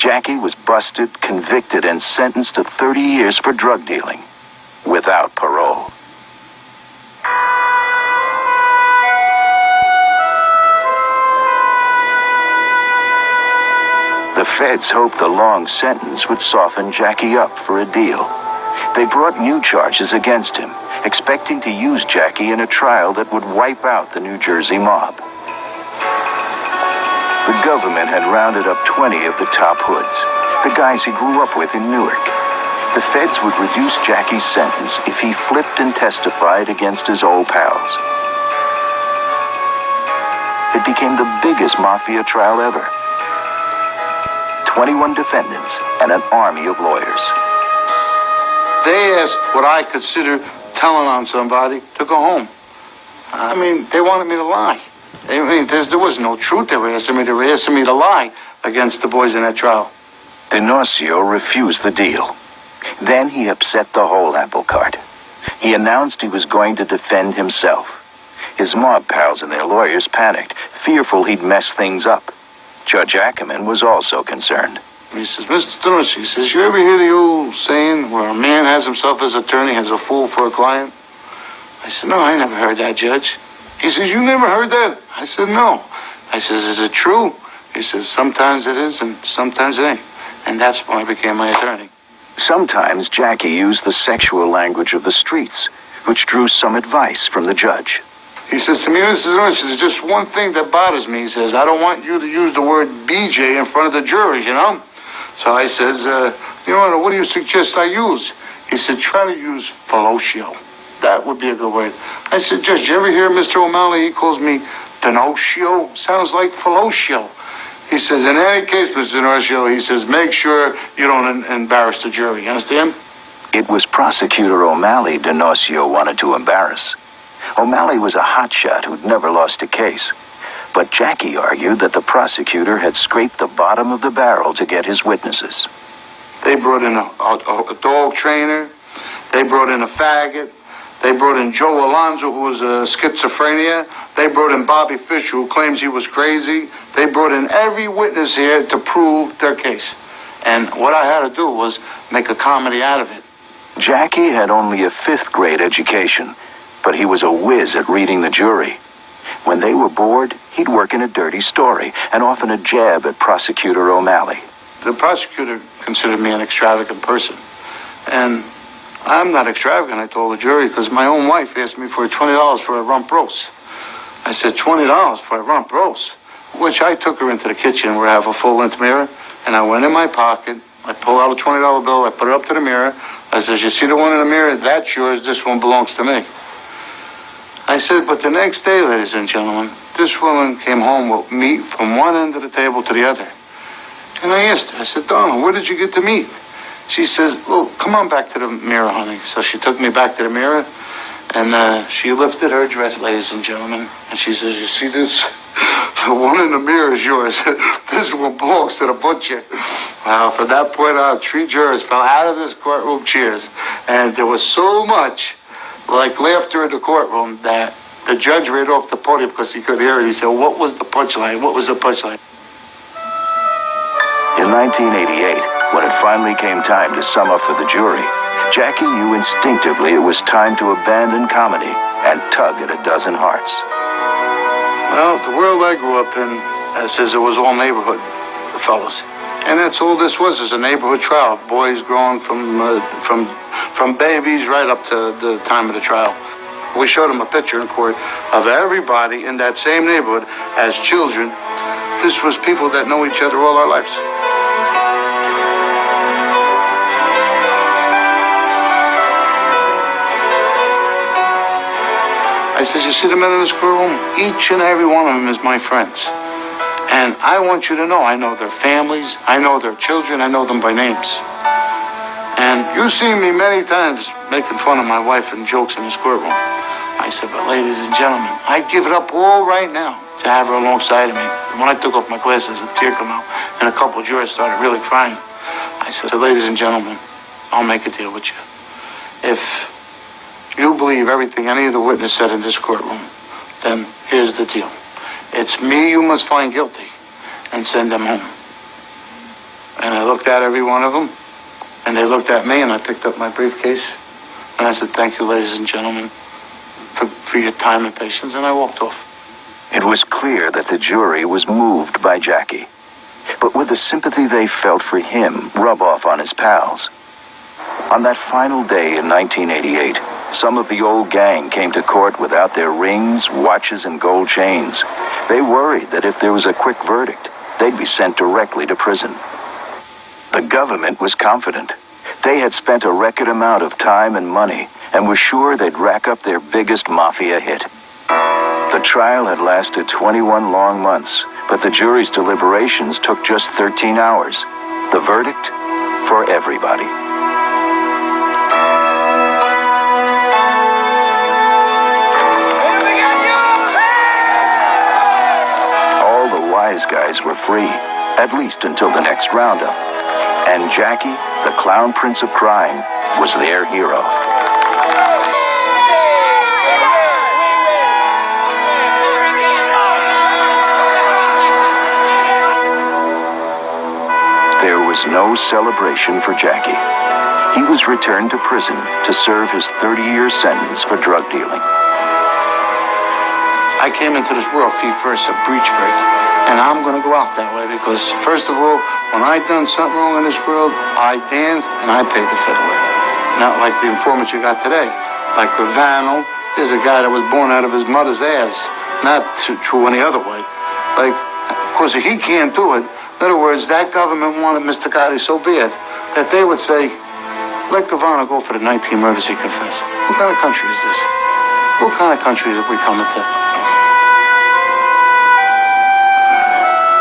Jackie was busted, convicted, and sentenced to 30 years for drug dealing, without parole. The feds hoped the long sentence would soften Jackie up for a deal. They brought new charges against him, expecting to use Jackie in a trial that would wipe out the New Jersey mob. The government had rounded up 20 of the top hoods, the guys he grew up with in Newark. The feds would reduce Jackie's sentence if he flipped and testified against his old pals. It became the biggest mafia trial ever. 21 defendants and an army of lawyers. They asked what I consider telling on somebody to go home. I mean, they wanted me to lie. I mean, there was no truth. They were asking me to lie against the boys in that trial. D'Onocio refused the deal. Then he upset the whole apple cart. He announced he was going to defend himself. His mob pals and their lawyers panicked, fearful he'd mess things up. Judge Ackerman was also concerned. He says, Mr. D'Onocio, he says, you ever hear the old saying where a man has himself as attorney, has a fool for a client? I said, no, I never heard that, Judge. He says, you never heard that? I said, no. I says, is it true? He says, sometimes it is and sometimes it ain't. And that's when I became my attorney. Sometimes Jackie used the sexual language of the streets, which drew some advice from the judge. He says to me, Mr. D'Onocio, there's just one thing that bothers me. He says, I don't want you to use the word BJ in front of the jury, you know? So I says, Your Honor, what do you suggest I use? He said, try to use fellatio. That would be a good word. I said, Judge, you ever hear Mr. O'Malley? He calls me D'Onocio. Sounds like fellatio. He says, in any case, Mr. D'Onocio, he says, make sure you don't embarrass the jury. You understand? It was Prosecutor O'Malley D'Onocio wanted to embarrass. O'Malley was a hotshot who'd never lost a case. But Jackie argued that the prosecutor had scraped the bottom of the barrel to get his witnesses. They brought in a dog trainer. They brought in a faggot. They brought in Joe Alonzo, who was a schizophrenia. They brought in Bobby Fischer, who claims he was crazy. They brought in every witness here to prove their case. And what I had to do was make a comedy out of it. Jackie had only a 5th grade education, but he was a whiz at reading the jury. When they were bored, he'd work in a dirty story and often a jab at Prosecutor O'Malley. The prosecutor considered me an extravagant person. And I'm not extravagant, I told the jury, because my own wife asked me for $20 for a rump roast. I said, $20 for a rump roast? Which I took her into the kitchen where I have a full-length mirror, and I went in my pocket, I pulled out a $20 bill, I put it up to the mirror. I said, you see the one in the mirror? That's yours, this one belongs to me. I said, but the next day, ladies and gentlemen, this woman came home with meat from one end of the table to the other. And I asked her, I said, Donna, where did you get the meat? She says, well, come on back to the mirror, honey. So she took me back to the mirror, and she lifted her dress, ladies and gentlemen, and she says, you see this? The one in the mirror is yours. This one belongs to the butcher. Well, from that point on, 3 jurors fell out of this courtroom chairs, and there was so much like laughter in the courtroom that the judge ran off the podium because he couldn't hear it. He said, what was the punchline? What was the punchline? In 1988, when it finally came time to sum up for the jury, Jackie knew instinctively it was time to abandon comedy and tug at a dozen hearts. Well, the world I grew up in says it was all neighborhood, the fellas. And that's all this was a neighborhood trial. Boys growing from babies right up to the time of the trial. We showed them a picture in court of everybody in that same neighborhood as children. This was people that know each other all our lives. I said, you see the men in this courtroom? Each and every one of them is my friends. And I want you to know, I know their families, I know their children, I know them by names. And you've seen me many times making fun of my wife and jokes in this courtroom. I said, but ladies and gentlemen, I'd give it up all right now to have her alongside of me. And when I took off my glasses, a tear came out, and a couple of jurors started really crying. I said, ladies and gentlemen, I'll make a deal with you. If you believe everything any of the witness said in this courtroom, then here's the deal. It's me you must find guilty and send them home. And I looked at every one of them, and they looked at me, and I picked up my briefcase, and I said, "Thank you, ladies and gentlemen, for your time and patience," and I walked off. It was clear that the jury was moved by Jackie. But would the sympathy they felt for him rub off on his pals? On that final day in 1988, some of the old gang came to court without their rings, watches, and gold chains. They worried that if there was a quick verdict, they'd be sent directly to prison. The government was confident. They had spent a record amount of time and money and were sure they'd rack up their biggest mafia hit. The trial had lasted 21 long months, but the jury's deliberations took just 13 hours. The verdict? For everybody. All the wise guys were free, at least until the next roundup. And Jackie, the clown prince of crime, was their hero. There was no celebration for Jackie. He was returned to prison to serve his 30-year sentence for drug dealing. I came into this world feet first, a breech birth, and I'm going to go out that way because, first of all, when I done something wrong in this world, I danced and I paid the fiddle with. Not like the informant you got today. Like Ravano is a guy that was born out of his mother's ass, not true any other way. Like, of course, if he can't do it, in other words, that government wanted Mr. Gotti so bad that they would say, let Gravano go for the 19 murders he confessed. What kind of country is this? What kind of country have we come into?